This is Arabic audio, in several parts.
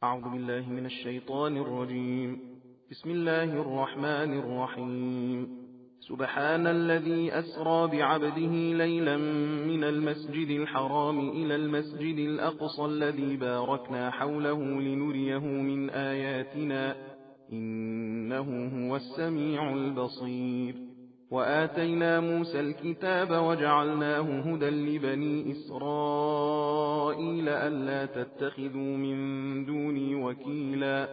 أعوذ بالله من الشيطان الرجيم. بسم الله الرحمن الرحيم. سبحان الذي أسرى بعبده ليلا من المسجد الحرام إلى المسجد الأقصى الذي باركنا حوله لنريه من آياتنا إنه هو السميع البصير. وآتينا موسى الكتاب وجعلناه هدى لبني إسرائيل ألا تتخذوا من دوني وكيلا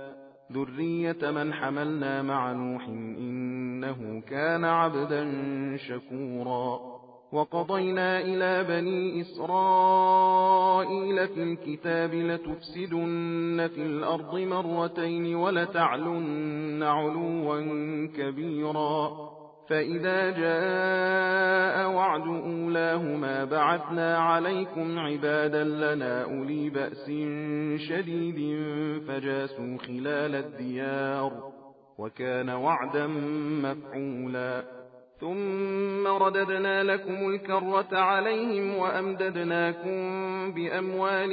ذرية من حملنا مع نوح إنه كان عبدا شكورا. وقضينا إلى بني إسرائيل في الكتاب لتفسدن في الأرض مرتين ولتعلن علوا كبيرا فإذا جاء وعد أولاهما بعثنا عليكم عبادا لنا أولي بأس شديد فجاسوا خلال الديار وكان وعدا مفعولا. ثم رددنا لكم الكرة عليهم وأمددناكم بأموال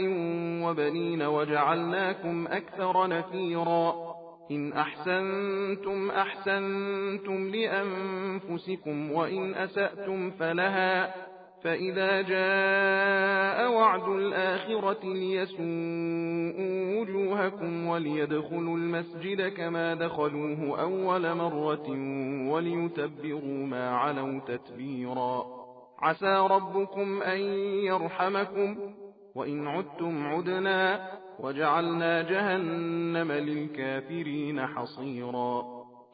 وبنين وجعلناكم أكثر نفيرا. إن أحسنتم أحسنتم لأنفسكم وإن أسأتم فلها فإذا جاء وعد الآخرة ليسوءوا وجوهكم وليدخلوا المسجد كما دخلوه أول مرة وليتبروا ما علوا تتبيرا. عسى ربكم أن يرحمكم وإن عدتم عدنا وجعلنا جهنم للكافرين حصيرا.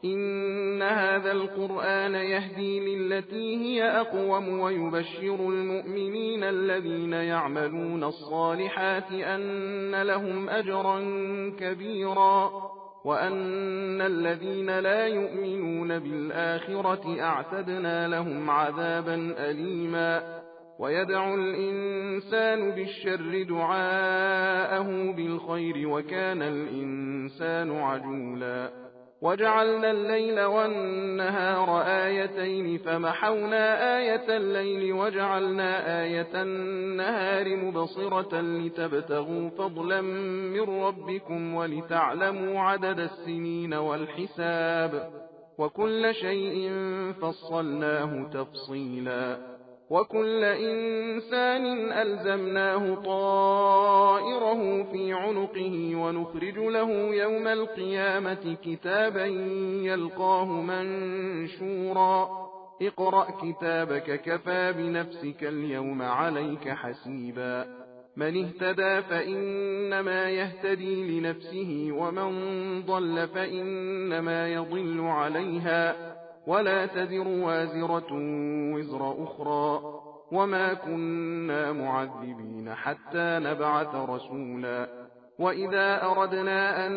إن هذا القرآن يهدي للتي هي أقوم ويبشر المؤمنين الذين يعملون الصالحات أن لهم أجرا كبيرا وأن الذين لا يؤمنون بالآخرة أعتدنا لهم عذابا أليما. ويدعو الإنسان بالشر دعاءه بالخير وكان الإنسان عجولا. وجعلنا الليل والنهار آيتين فمحونا آية الليل وجعلنا آية النهار مبصرة لتبتغوا فضلا من ربكم ولتعلموا عدد السنين والحساب وكل شيء فصلناه تفصيلا. وكل إنسان ألزمناه طائره في عنقه ونخرج له يوم القيامة كتابا يلقاه منشورا. اقرأ كتابك كفى بنفسك اليوم عليك حسيبا. من اهتدى فإنما يهتدي لنفسه ومن ضل فإنما يضل عليها ولا تزر وازرة وزر أخرى وما كنا معذبين حتى نبعث رسولا. وإذا أردنا أن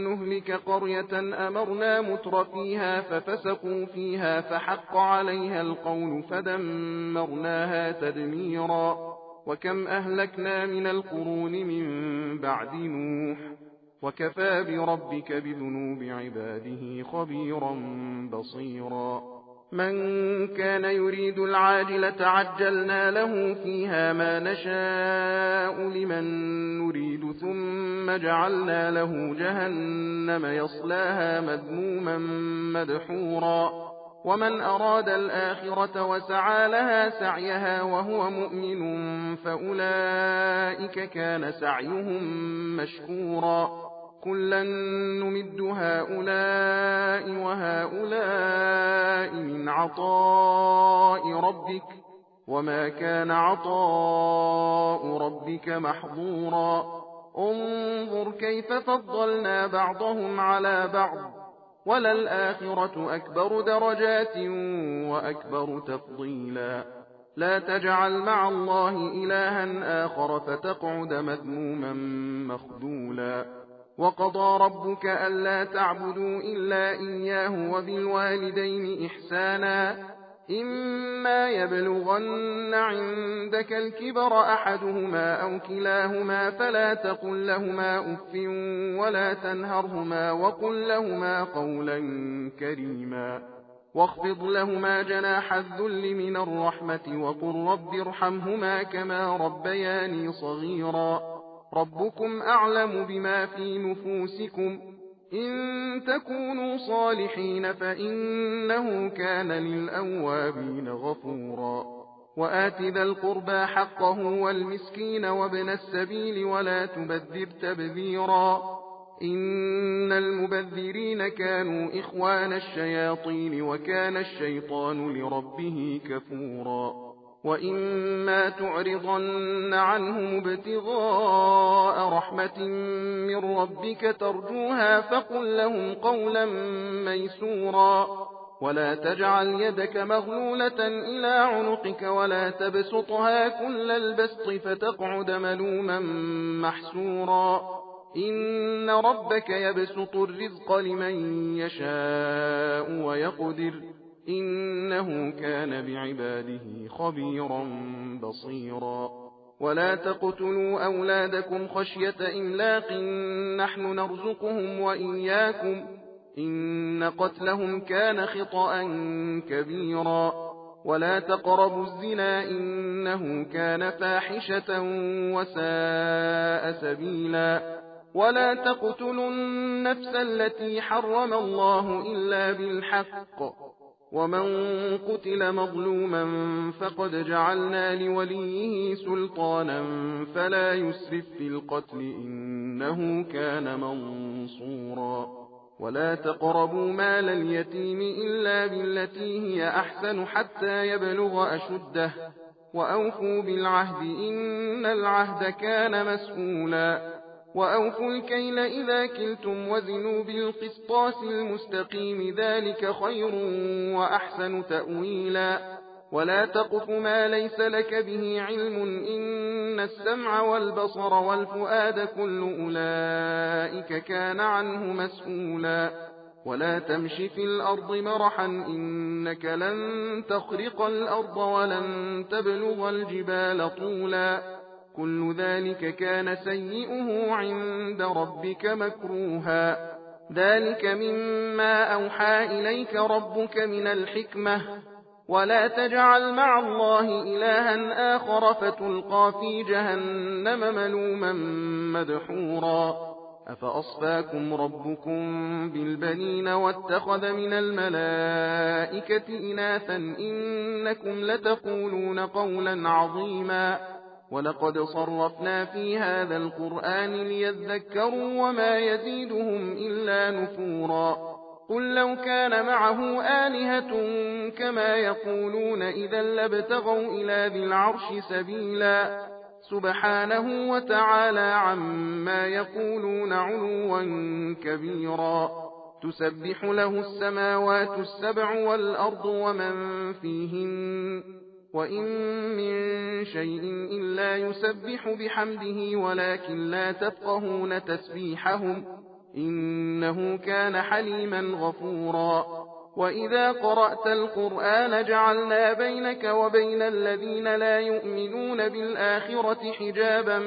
نهلك قرية أمرنا متر فيها ففسقوا فيها فحق عليها القول فدمرناها تدميرا. وكم أهلكنا من القرون من بعد نوح وكفى بربك بذنوب عباده خبيرا بصيرا. من كان يريد العاجلة عجلنا له فيها ما نشاء لمن نريد ثم جعلنا له جهنم يصلاها مذموما مدحورا. ومن أراد الآخرة وسعى لها سعيها وهو مؤمن فأولئك كان سعيهم مشكورا. كلا نمد هؤلاء وهؤلاء من عطاء ربك وما كان عطاء ربك محظورا. انظر كيف فضلنا بعضهم على بعض وللآخرة أكبر درجات وأكبر تفضيلا. لا تجعل مع الله إلها آخر فتقعد مذموما مخذولا. وقضى ربك ألا تعبدوا إلا إياه وبالوالدين إحسانا. إما يبلغن عندك الكبر أحدهما أو كلاهما فلا تقل لهما أف ولا تنهرهما وقل لهما قولا كريما. واخفض لهما جناح الذل من الرحمة وقل رب ارحمهما كما ربياني صغيرا. ربكم أعلم بما في نفوسكم إن تكونوا صالحين فإنه كان للأوابين غفورا وآت ذا القربى حقه والمسكين وابن السبيل ولا تبذر تبذيرا إن المبذرين كانوا إخوان الشياطين وكان الشيطان لربه كفورا وإما تعرضن عنهم ابتغاء رحمة من ربك ترجوها فقل لهم قولا ميسورا ولا تجعل يدك مغلولة إلى عنقك ولا تبسطها كل البسط فتقعد ملوما محسورا إن ربك يبسط الرزق لمن يشاء ويقدر إنه كان بعباده خبيرا بصيرا ولا تقتلوا أولادكم خشية إملاق نحن نرزقهم وإياكم إن قتلهم كان خطأ كبيرا ولا تقربوا الزنا إنه كان فاحشة وساء سبيلا ولا تقتلوا النفس التي حرم الله إلا بالحق ومن قتل مظلوما فقد جعلنا لوليه سلطانا فلا يسرف في القتل إنه كان منصورا ولا تقربوا مال اليتيم إلا بالتي هي أحسن حتى يبلغ أشده وأوفوا بالعهد إن العهد كان مسؤولا وأوفوا الكيل إذا كلتم وزنوا بالقسطاس المستقيم ذلك خير وأحسن تأويلا ولا تقف ما ليس لك به علم إن السمع والبصر والفؤاد كل أولئك كان عنه مسؤولا ولا تمش في الأرض مرحا إنك لن تخرق الأرض ولن تبلغ الجبال طولا كل ذلك كان سيئه عند ربك مكروها ذلك مما أوحى إليك ربك من الحكمة ولا تجعل مع الله إلها آخر فتلقى في جهنم ملوما مدحورا أفأصفاكم ربكم بالبنين واتخذ من الملائكة إناثا إنكم لتقولون قولا عظيما ولقد صرفنا في هذا القرآن ليذكروا وما يزيدهم إلا نفورا قل لو كان معه آلهة كما يقولون إذا لابتغوا إلى ذي العرش سبيلا سبحانه وتعالى عما يقولون علوا كبيرا تسبح له السماوات السبع والأرض ومن فيهن وإن من شيء إلا يسبح بحمده ولكن لا تفقهون تسبيحهم إنه كان حليما غفورا وإذا قرأت القرآن جعلنا بينك وبين الذين لا يؤمنون بالآخرة حجابا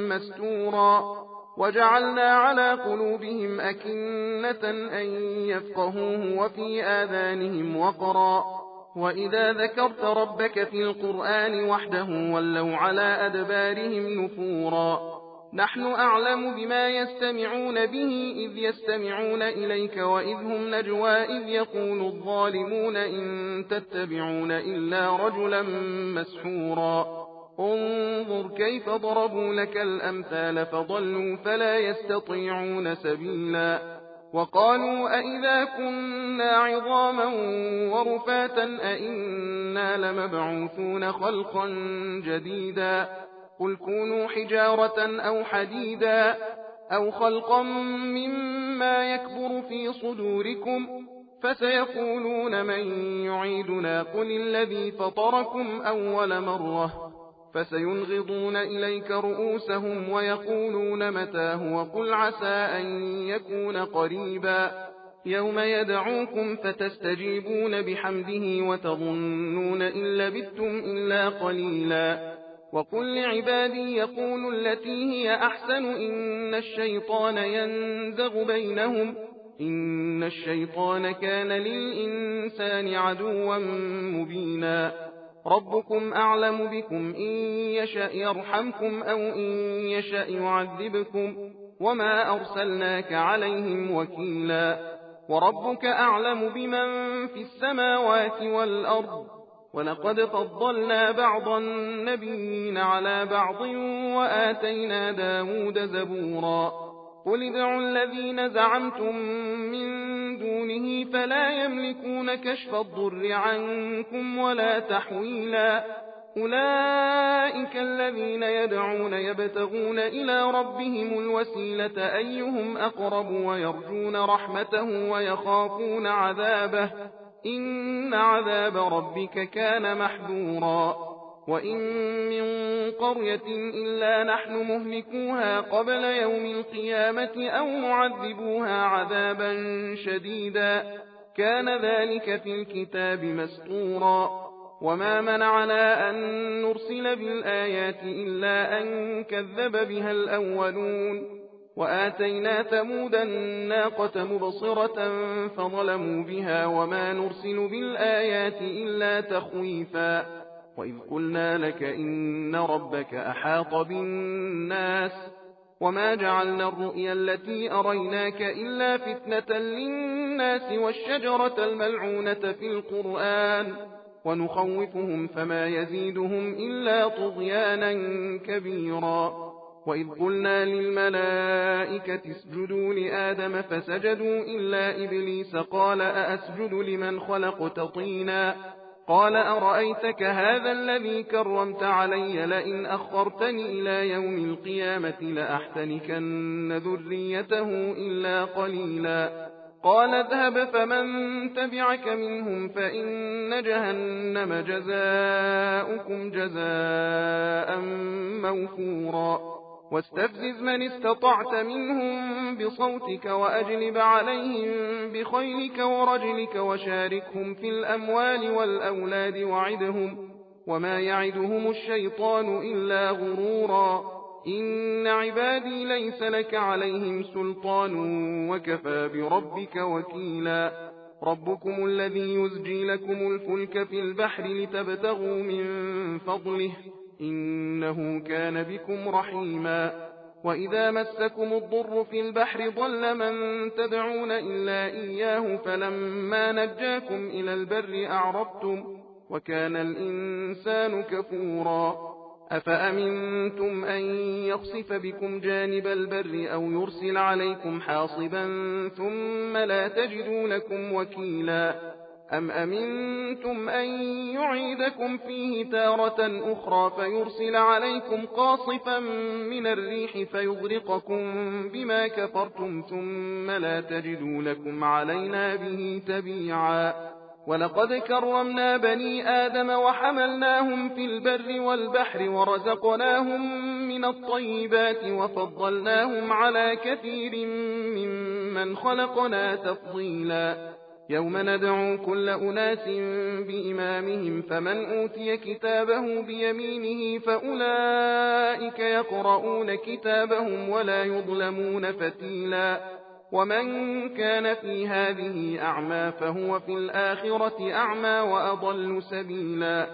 مستورا وجعلنا على قلوبهم أكنة أن يفقهوه وفي آذانهم وقرا وإذا ذكرت ربك في القرآن وحده ولوا على أدبارهم نفورا نحن أعلم بما يستمعون به إذ يستمعون إليك وإذ هم نجوى إذ يقول الظالمون إن تتبعون إلا رجلا مسحورا انظر كيف ضربوا لك الأمثال فضلوا فلا يستطيعون سبيلا وقالوا أئذا كنا عظاما ورفاتا أئنا لمبعوثون خلقا جديدا قل كونوا حجارة أو حديدا أو خلقا مما يكبر في صدوركم فسيقولون من يعيدنا قل الذي فطركم أول مرة فسينغضون إليك رؤوسهم ويقولون متاه وقل عسى أن يكون قريبا يوم يدعوكم فتستجيبون بحمده وتظنون إن لبثتم إلا قليلا وقل لعبادي يقولوا التي هي أحسن إن الشيطان ينزغ بينهم إن الشيطان كان للإنسان عدوا مبينا ربكم أعلم بكم إن يشأ يرحمكم أو إن يشأ يعذبكم وما أرسلناك عليهم وكيلا وربك أعلم بمن في السماوات والأرض ولقد فضلنا بعض النبيين على بعض وآتينا داود زبورا قل ادعوا الذين زعمتم من دونه فلا يملكون كشف الضر عنكم ولا تحويلا أولئك الذين يدعون يبتغون إلى ربهم الوسيلة أيهم أقرب ويرجون رحمته ويخافون عذابه إن عذاب ربك كان محذورا وإن من قرية إلا نحن مهلكوها قبل يوم القيامة أو معذبوها عذابا شديدا كان ذلك في الكتاب مسطورا وما منعنا أن نرسل بالآيات إلا أن كذب بها الأولون وآتينا ثمود الناقة مبصرة فظلموا بها وما نرسل بالآيات إلا تخويفا وإذ قلنا لك إن ربك أحاط بالناس وما جعلنا الرؤيا التي أريناك إلا فتنة للناس والشجرة الملعونة في القرآن ونخوفهم فما يزيدهم إلا طغيانا كبيرا وإذ قلنا للملائكة اسجدوا لآدم فسجدوا إلا إبليس قال أأسجد لمن خلقت طينا قال أرأيتك هذا الذي كرمت علي لئن أخرتني إلى يوم القيامة لأحتنكن ذريته إلا قليلا قال اذهب فمن تبعك منهم فإن جهنم جزاؤكم جزاء موفورا واستفزز من استطعت منهم بصوتك وأجلب عليهم بخيلك ورجلك وشاركهم في الأموال والأولاد وعدهم وما يعدهم الشيطان إلا غرورا إن عبادي ليس لك عليهم سلطان وكفى بربك وكيلا ربكم الذي يزجي لكم الفلك في البحر لتبتغوا من فضله إنه كان بكم رحيما وإذا مسكم الضر في البحر ضل من تدعون إلا إياه فلما نجاكم إلى البر أعرضتم وكان الإنسان كفورا أفأمنتم أن يخسف بكم جانب البر أو يرسل عليكم حاصبا ثم لا تجدوا لكم وكيلا أم أمنتم أن يعيدكم فيه تارة أخرى فيرسل عليكم قاصفا من الريح فيغرقكم بما كفرتم ثم لا تجدوا لكم علينا به تبيعا ولقد كرمنا بني آدم وحملناهم في البر والبحر ورزقناهم من الطيبات وفضلناهم على كثير ممن خلقنا تفضيلا يوم ندعو كل أناس بإمامهم فمن أوتي كتابه بيمينه فأولئك يقرؤون كتابهم ولا يظلمون فتيلا ومن كان في هذه أعمى فهو في الآخرة أعمى وأضل سبيلا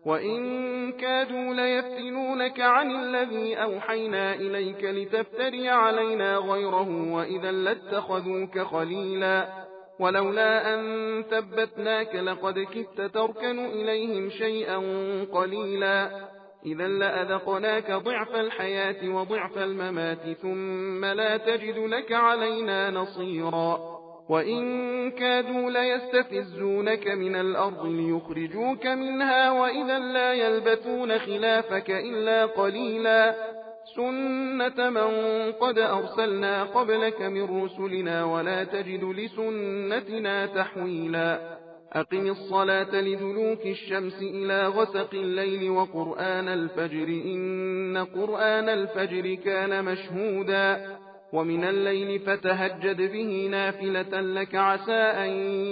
وإن كادوا ليفتنونك عن الذي أوحينا إليك لتفتري علينا غيره وإذا لاتخذوك خليلا ولولا أن ثبتناك لقد كدت تركن إليهم شيئا قليلا إذا لأذقناك ضعف الحياة وضعف الممات ثم لا تجد لك علينا نصيرا وإن كادوا ليستفزونك من الأرض ليخرجوك منها وإذا لا يلبثون خلافك إلا قليلا سنة من قد أرسلنا قبلك من رسلنا ولا تجد لسنتنا تحويلا أقم الصلاة لدلوك الشمس إلى غسق الليل وقرآن الفجر إن قرآن الفجر كان مشهودا ومن الليل فتهجد به نافلة لك عسى أن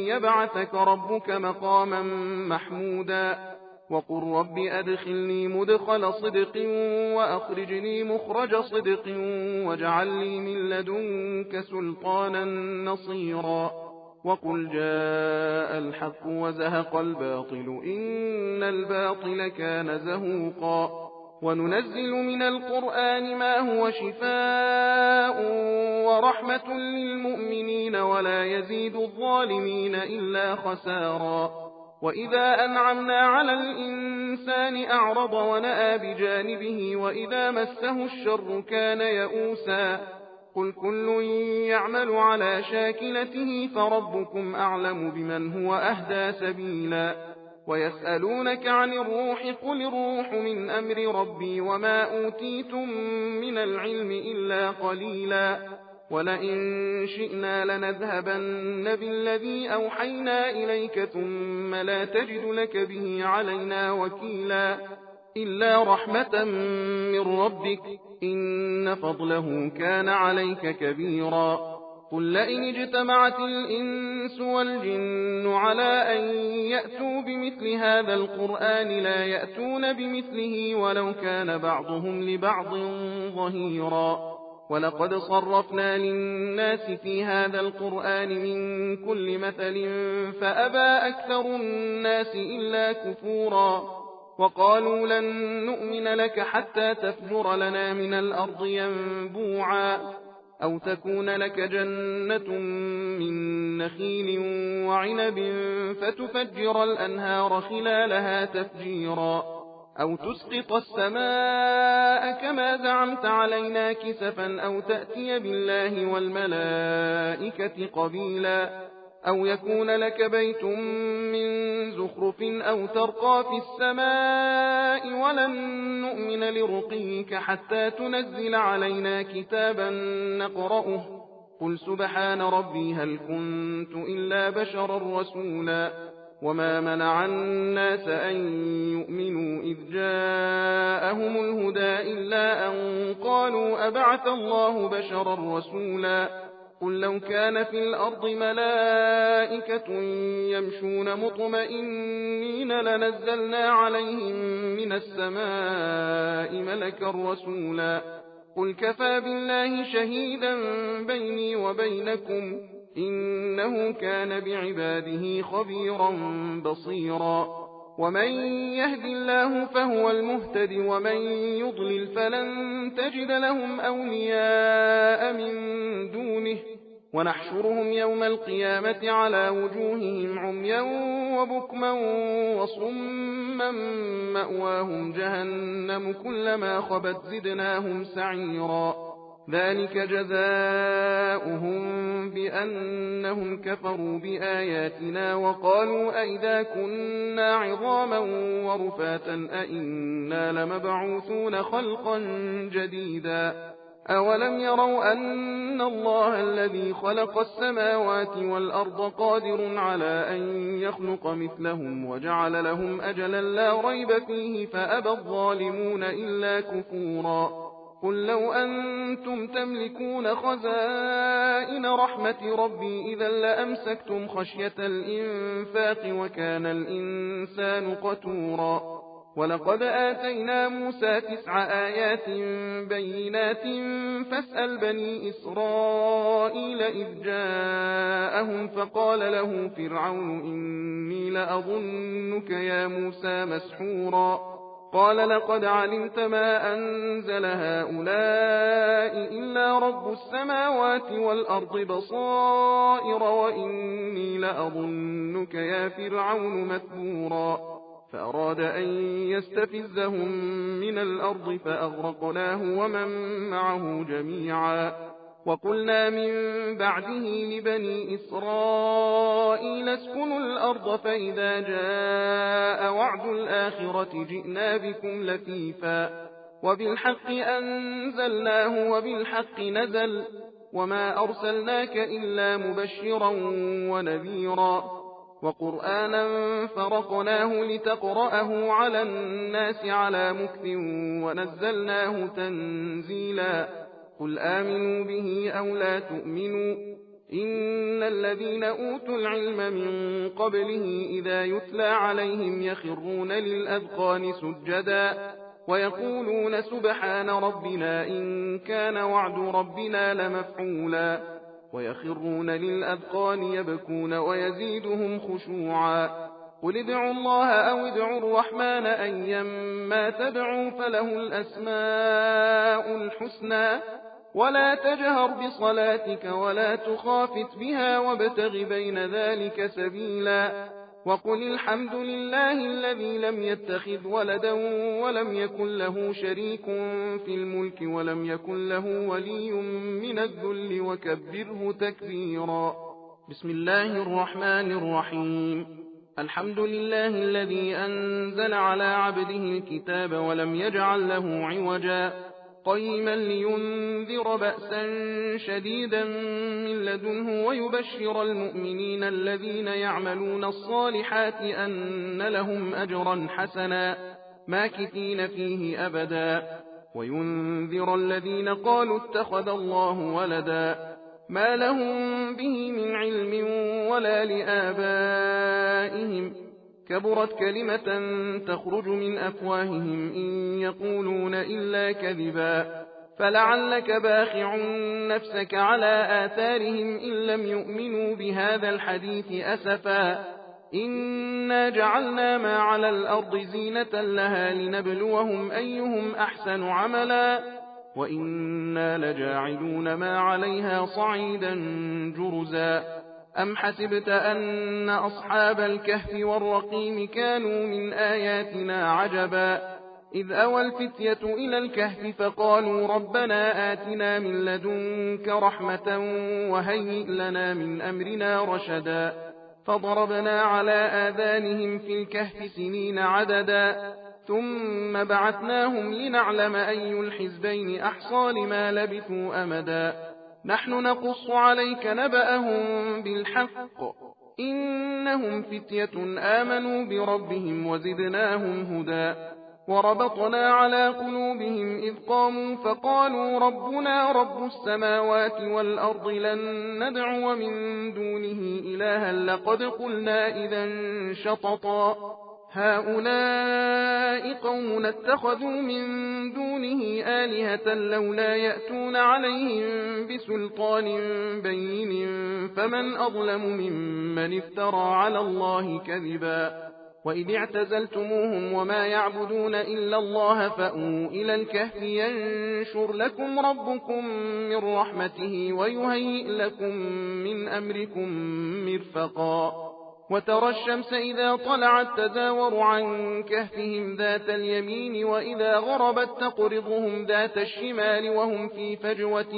يبعثك ربك مقاما محمودا وقل رب أدخلني مدخل صدق وأخرجني مخرج صدق واجعل لي من لدنك سلطانا نصيرا وقل جاء الحق وزهق الباطل إن الباطل كان زهوقا وننزل من القرآن ما هو شفاء ورحمة للمؤمنين ولا يزيد الظالمين إلا خسارا وإذا أنعمنا على الإنسان أعرض ونأى بجانبه وإذا مسه الشر كان يئوسا قل كل يعمل على شاكلته فربكم أعلم بمن هو أهدى سبيلا ويسألونك عن الروح قل الروح من أمر ربي وما أوتيتم من العلم إلا قليلا ولئن شئنا لنذهبن بالذي أوحينا إليك ثم لا تجد لك به علينا وكيلا إلا رحمة من ربك إن فضله كان عليك كبيرا قل لئن اجتمعت الإنس والجن على أن يأتوا بمثل هذا القرآن لا يأتون بمثله ولو كان بعضهم لبعض ظهيرا ولقد صرفنا للناس في هذا القرآن من كل مثل فأبى أكثر الناس إلا كفورا وقالوا لن نؤمن لك حتى تفجر لنا من الأرض ينبوعا أو تكون لك جنة من نخيل وعنب فتفجر الأنهار خلالها تفجيرا أو تسقط السماء كما زعمت علينا كسفا أو تأتي بالله والملائكة قبيلا أو يكون لك بيت من زخرف أو ترقى في السماء ولن نؤمن لرقيك حتى تنزل علينا كتابا نقرأه قل سبحان ربي هل كنت إلا بشرا رسولا وما منع الناس أن يؤمنوا إذ جاءهم الهدى إلا أن قالوا أبعث الله بشرا رسولا قل لو كان في الأرض ملائكة يمشون مطمئنين لنزلنا عليهم من السماء ملكا رسولا قل كفى بالله شهيدا بيني وبينكم إنه كان بعباده خبيرا بصيرا ومن يهد الله فهو المهتد ومن يضلل فلن تجد لهم أولياء من دونه ونحشرهم يوم القيامة على وجوههم عميا وبكما وصما مأواهم جهنم كلما خبت زدناهم سعيرا ذلك جزاؤهم بأنهم كفروا بآياتنا وقالوا أئذا كنا عظاما ورفاتا أئنا لمبعوثون خلقا جديدا أولم يروا أن الله الذي خلق السماوات والأرض قادر على أن يخلق مثلهم وجعل لهم أجلا لا ريب فيه فأبى الظالمون إلا كفورا قل لو أنتم تملكون خزائن رحمة ربي إذا لأمسكتم خشية الإنفاق وكان الإنسان قتورا ولقد آتينا موسى 9 آيات بينات فاسأل بني إسرائيل إذ جاءهم فقال له فرعون إني لأظنك يا موسى مسحورا قال لقد علمت ما أنزل هؤلاء إلا رب السماوات والأرض بصائر وإني لأظنك يا فرعون مثبورا فأراد أن يستفزهم من الأرض فأغرقناه ومن معه جميعا وقلنا من بعده لبني إسرائيل اسكنوا الأرض فإذا جاء وعد الآخرة جئنا بكم لفيفا وبالحق أنزلناه وبالحق نزل وما أرسلناك إلا مبشرا ونذيرا وقرآنا فرقناه لتقرأه على الناس على مكث ونزلناه تنزيلا قل آمنوا به أو لا تؤمنوا إن الذين أوتوا العلم من قبله إذا يتلى عليهم يخرون للأذقان سجدا ويقولون سبحان ربنا إن كان وعد ربنا لمفعولا ويخرون للأذقان يبكون ويزيدهم خشوعا. قل ادعوا الله أو ادعوا الرحمن أيما تدعوا فله الأسماء الحسنى ولا تجهر بصلاتك ولا تخافت بها وابتغ بين ذلك سبيلا. وقل الحمد لله الذي لم يتخذ ولدا ولم يكن له شريك في الملك ولم يكن له ولي من الذل وكبره تكبيرا. بسم الله الرحمن الرحيم. الحمد لله الذي أنزل على عبده الكتاب ولم يجعل له عوجا قيما لينذر بأسا شديدا من لدنه ويبشر المؤمنين الذين يعملون الصالحات أن لهم أجرا حسنا ماكثين فيه أبدا وينذر الذين قالوا اتخذ الله ولدا ما لهم به من علم ولا لآبائهم كبرت كلمة تخرج من أفواههم إن يقولون إلا كذبا فلعلك باخع نفسك على آثارهم إن لم يؤمنوا بهذا الحديث أسفا إنا جعلنا ما على الأرض زينة لها لنبلوهم أيهم أحسن عملا وإنا لجاعلون ما عليها صعيدا جرزا. أم حسبت أن أصحاب الكهف والرقيم كانوا من آياتنا عجبا إذ أوى الفتية إلى الكهف فقالوا ربنا آتنا من لدنك رحمة وهيئ لنا من أمرنا رشدا فضربنا على آذانهم في الكهف سنين عددا ثم بعثناهم لنعلم أي الحزبين أحصى لما لبثوا أمدا نحن نقص عليك نبأهم بالحق إنهم فتية آمنوا بربهم وزدناهم هدى وربطنا على قلوبهم إذ قاموا فقالوا ربنا رب السماوات والأرض لن ندعو من دونه إلها لقد قلنا إذا شططا هؤلاء قوم اتخذوا من دونه آلهة لولا يأتون عليهم بسلطان بين فمن أظلم ممن افترى على الله كذبا وإذ اعتزلتموهم وما يعبدون إلا الله فأووا إلى الكهف ينشر لكم ربكم من رحمته ويهيئ لكم من أمركم مرفقا وترى الشمس إذا طلعت تزاور عن كهفهم ذات اليمين وإذا غربت تقرضهم ذات الشمال وهم في فجوة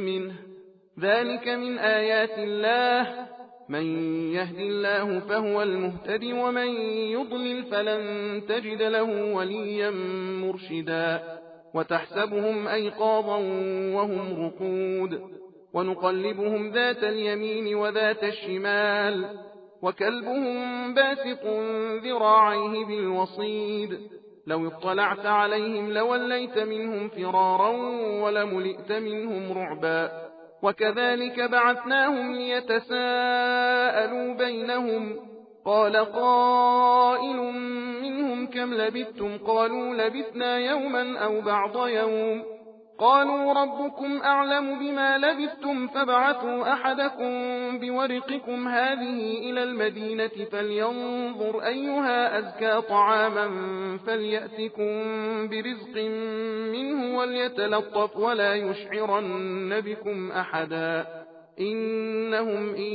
منه ذلك من آيات الله من يهد الله فهو المهتد ومن يضلل فلن تجد له وليا مرشدا وتحسبهم أيقاظا وهم رقود ونقلبهم ذات اليمين وذات الشمال وكلبهم باسط ذراعيه بالوصيد لو اطلعت عليهم لوليت منهم فرارا ولملئت منهم رعبا وكذلك بعثناهم ليتساءلوا بينهم قال قائل منهم كم لبثتم قالوا لبثنا يوما أو بعض يوم قالوا ربكم أعلم بما لبثتم فابعثوا أحدكم بورقكم هذه إلى المدينة فلينظر أيها أزكى طعاما فليأتكم برزق منه وليتلطف ولا يشعرن بكم أحدا إنهم إن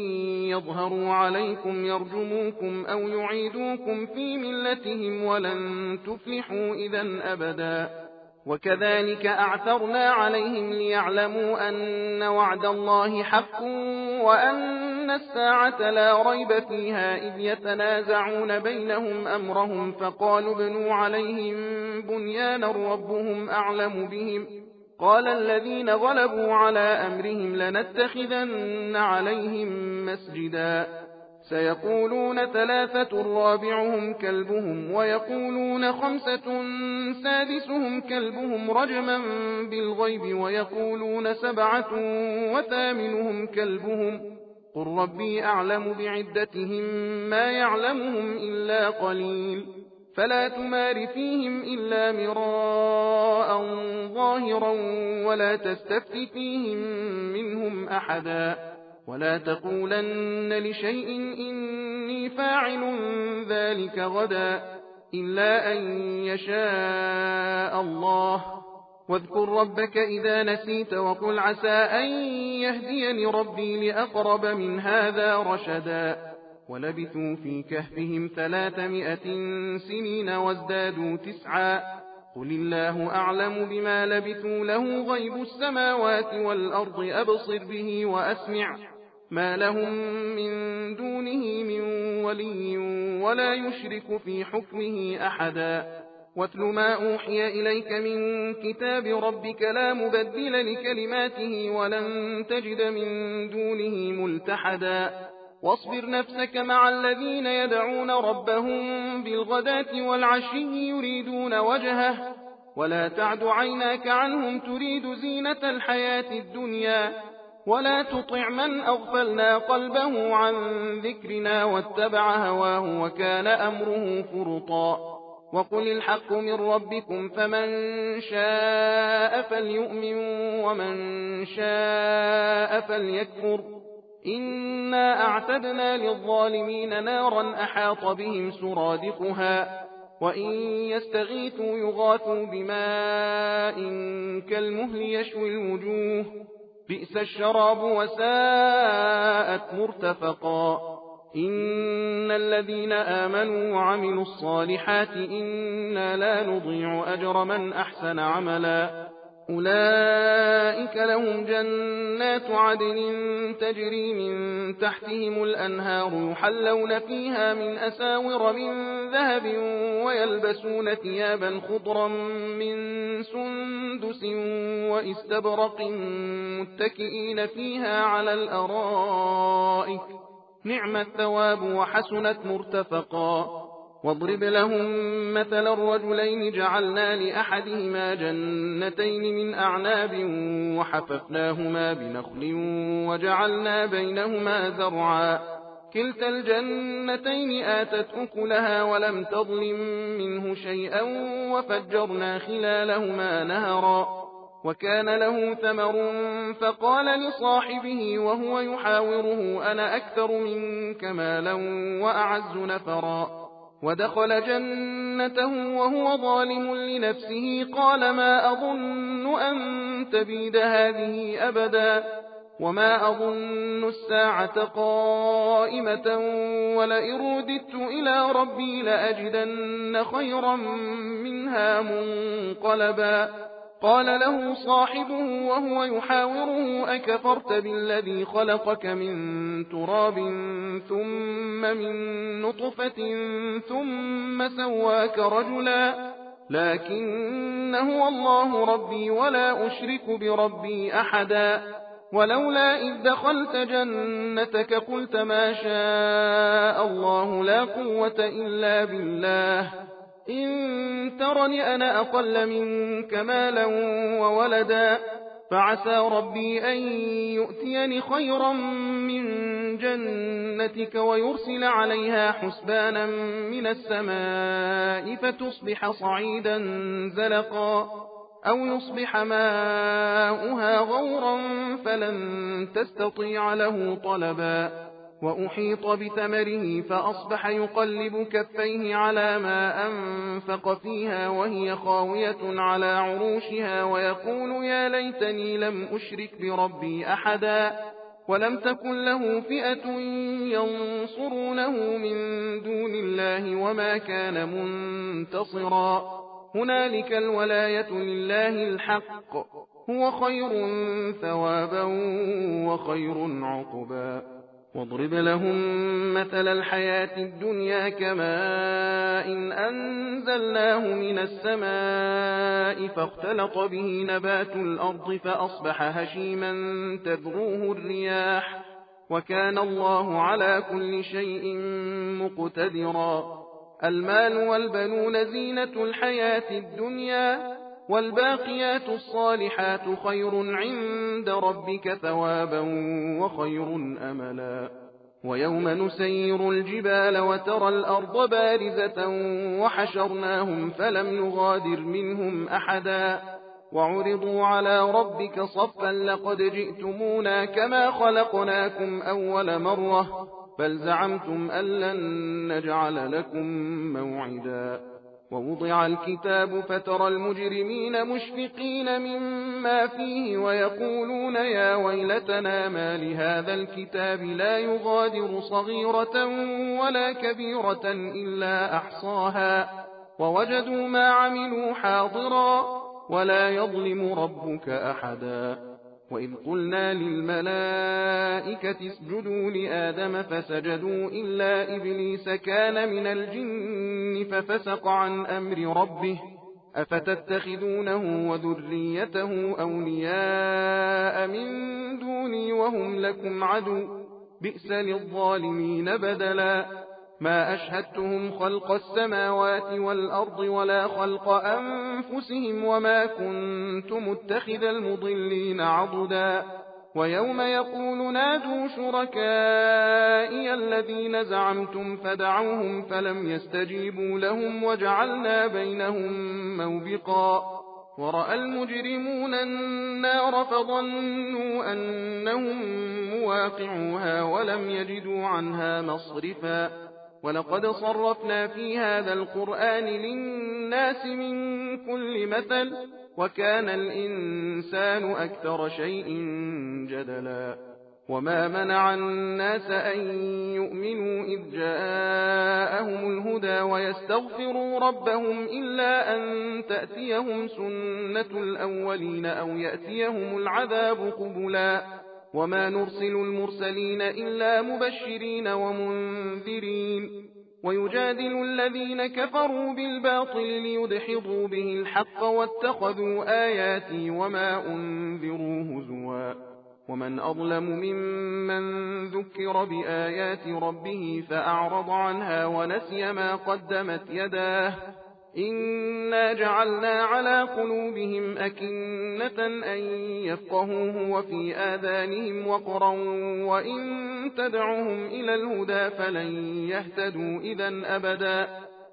يظهروا عليكم يرجموكم أو يعيدوكم في ملتهم ولن تفلحوا إذا أبدا وكذلك أعثرنا عليهم ليعلموا أن وعد الله حق وأن الساعة لا ريب فيها إذ يتنازعون بينهم أمرهم فقالوا ابنوا عليهم بنيانا ربهم أعلم بهم قال الذين غلبوا على أمرهم لنتخذن عليهم مسجدا سيقولون 3 رابعهم كلبهم ويقولون 5 سادسهم كلبهم رجما بالغيب ويقولون 7 وثامنهم كلبهم قل ربي أعلم بعدتهم ما يعلمهم إلا قليل فلا تمار فيهم إلا مراء ظاهرا ولا تستفت فيهم منهم أحدا ولا تقولن لشيء إني فاعل ذلك غدا إلا أن يشاء الله واذكر ربك إذا نسيت وقل عسى أن يهديني ربي لأقرب من هذا رشدا ولبثوا في كهفهم 300 سنين وازدادوا 9 قل الله أعلم بما لبثوا له غيب السماوات والأرض أبصر به وأسمع ما لهم من دونه من ولي ولا يشرك في حكمه أحدا واتل ما أوحي إليك من كتاب ربك لا مبدل لكلماته ولن تجد من دونه ملتحدا واصبر نفسك مع الذين يدعون ربهم بالغداة والعشي يريدون وجهه ولا تعد عيناك عنهم تريد زينة الحياة الدنيا ولا تطع من أغفلنا قلبه عن ذكرنا واتبع هواه وكان أمره فرطا وقل الحق من ربكم فمن شاء فليؤمن ومن شاء فليكفر إنا أعتدنا للظالمين نارا أحاط بهم سرادقها وإن يستغيثوا يغاثوا بماء كالمهل يشوي الوجوه بئس الشراب وساءت مرتفقا إن الذين آمنوا وعملوا الصالحات إنا لا نضيع أجر من أحسن عملا أولئك لهم جنات عدن تجري من تحتهم الأنهار يحلون فيها من أساور من ذهب ويلبسون ثيابا خضرا من سندس واستبرق متكئين فيها على الأرائك نعم الثواب وحسنت مرتفقا واضرب لهم مثل الرجلين جعلنا لأحدهما جنتين من أعناب وحففناهما بنخل وجعلنا بينهما زرعا كلتا الجنتين آتت أكلها ولم تظلم منه شيئا وفجرنا خلالهما نهرا وكان له ثمر فقال لصاحبه وهو يحاوره أنا أكثر منك مالا وأعز نفرا ودخل جنته وهو ظالم لنفسه قال ما أظن أن تبيد هذه أبدا وما أظن الساعة قائمة ولئن رددت إلى ربي لأجدن خيرا منها منقلبا قال له صاحبه وهو يحاوره أكفرت بالذي خلقك من تراب ثم من نطفة ثم سواك رجلا لكن هو الله ربي ولا أشرك بربي أحدا ولولا إذ دخلت جنتك قلت ما شاء الله لا قوة إلا بالله إن ترني أنا أقل منك مالا وولدا فعسى ربي أن يؤتيني خيرا من جنتك ويرسل عليها حسبانا من السماء فتصبح صعيدا زلقا أو يصبح ماؤها غورا فلن تستطيع له طلبا وأحيط بثمره فأصبح يقلب كفيه على ما أنفق فيها وهي خاوية على عروشها ويقول يا ليتني لم أشرك بربي أحدا ولم تكن له فئة ينصرونه من دون الله وما كان منتصرا هنالك الولاية لله الحق هو خير ثوابا وخير عقبا واضرب لهم مثل الحياة الدنيا كماء إن أنزلناه من السماء فاختلط به نبات الأرض فأصبح هشيما تذروه الرياح وكان الله على كل شيء مقتدرا المال والبنون زينة الحياة الدنيا والباقيات الصالحات خير عند ربك ثوابا وخير أملا ويوم نسير الجبال وترى الأرض بارزة وحشرناهم فلم نغادر منهم أحدا وعرضوا على ربك صفا لقد جئتمونا كما خلقناكم أول مرة بل زعمتم أن لن نجعل لكم موعدا ووضع الكتاب فترى المجرمين مشفقين مما فيه ويقولون يا ويلتنا ما لهذا الكتاب لا يغادر صغيرة ولا كبيرة إلا أحصاها ووجدوا ما عملوا حاضرا ولا يظلم ربك أحدا وإذ قلنا للملائكة اسجدوا لآدم فسجدوا إلا إبليس كان من الجن ففسق عن أمر ربه أفتتخذونه وذريته أولياء من دوني وهم لكم عدو بئس للظالمين بدلا ما أشهدتهم خلق السماوات والأرض ولا خلق أنفسهم وما كنت متخذ المضلين عضدا ويوم يقول نادوا شركائي الذين زعمتم فدعوهم فلم يستجيبوا لهم وجعلنا بينهم موبقا ورأى المجرمون النار فظنوا أنهم مواقعوها ولم يجدوا عنها مصرفا ولقد صرفنا في هذا القرآن للناس من كل مثل وكان الإنسان أكثر شيء جدلا وما منع الناس أن يؤمنوا إذ جاءهم الهدى ويستغفروا ربهم إلا أن تأتيهم سنة الأولين أو يأتيهم العذاب قبلا وما نرسل المرسلين إلا مبشرين ومنذرين ويجادل الذين كفروا بالباطل ليدحضوا به الحق واتخذوا آياتي وما أنذروا هزوا ومن أظلم ممن ذكر بآيات ربه فأعرض عنها ونسي ما قدمت يداه إنا جعلنا على قلوبهم أكنة أن يفقهوه وفي آذانهم وقرا وإن تدعوهم إلى الهدى فلن يهتدوا إذا أبدا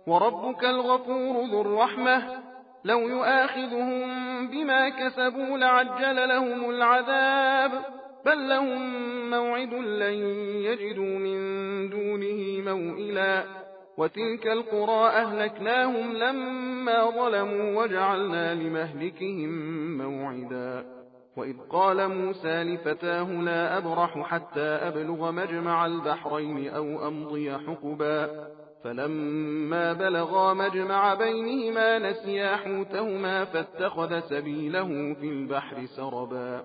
وربك الغفور ذو الرحمة لو يؤاخذهم بما كسبوا لعجل لهم العذاب بل لهم موعد لن يجدوا من دونه موئلا وتلك القرى أهلكناهم لما ظلموا وجعلنا لمهلكهم موعدا وإذ قال موسى لفتاه لا أبرح حتى أبلغ مجمع البحرين أو أمضي حقبا فلما بلغا مجمع بينهما نسيا حوتهما فاتخذ سبيله في البحر سربا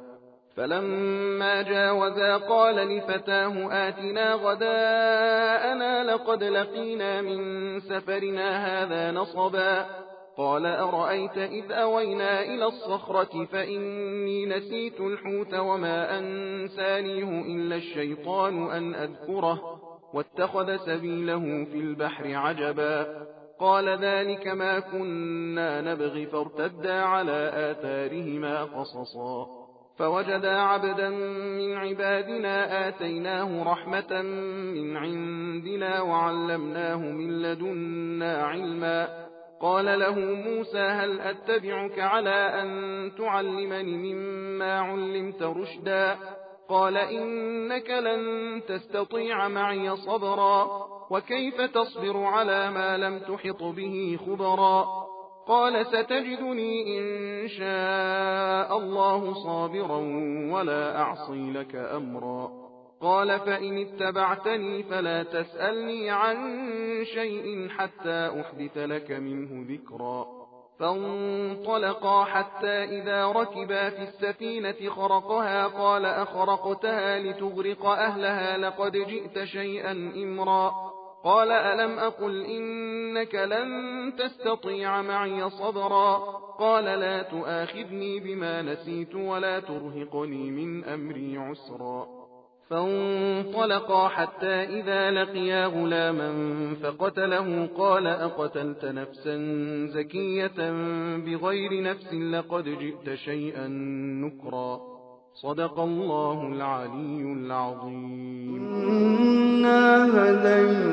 فلما جاوزا قال لفتاه آتنا غداءنا لقد لقينا من سفرنا هذا نصبا قال أرأيت إذ أوينا إلى الصخرة فإني نسيت الحوت وما أنسانيه إلا الشيطان أن أذكره واتخذ سبيله في البحر عجبا قال ذلك ما كنا نبغي فارتدا على آثارهما قصصا فوجدا عبدا من عبادنا آتيناه رحمة من عندنا وعلمناه من لدنا علما قال له موسى هل أتبعك على أن تعلمني مما علمت رشدا قال إنك لن تستطيع معي صبرا وكيف تصبر على ما لم تحط به خبرا قال ستجدني إن شاء الله صابرا ولا أعصي لك أمرا قال فإن اتبعتني فلا تسألني عن شيء حتى أحدث لك منه ذكرا فانطلقا حتى إذا ركبا في السفينة خرقها قال أخرقتها لتغرق أهلها لقد جئت شيئا إمرا قال ألم أقل إنك لن تستطيع معي صبرا قال لا تؤاخذني بما نسيت ولا ترهقني من أمري عسرا فانطلقا حتى إذا لقيا غلاما فقتله قال أقتلت نفسا زكية بغير نفس لقد جئت شيئا نكرا صدق الله العلي العظيم. إنا هدينا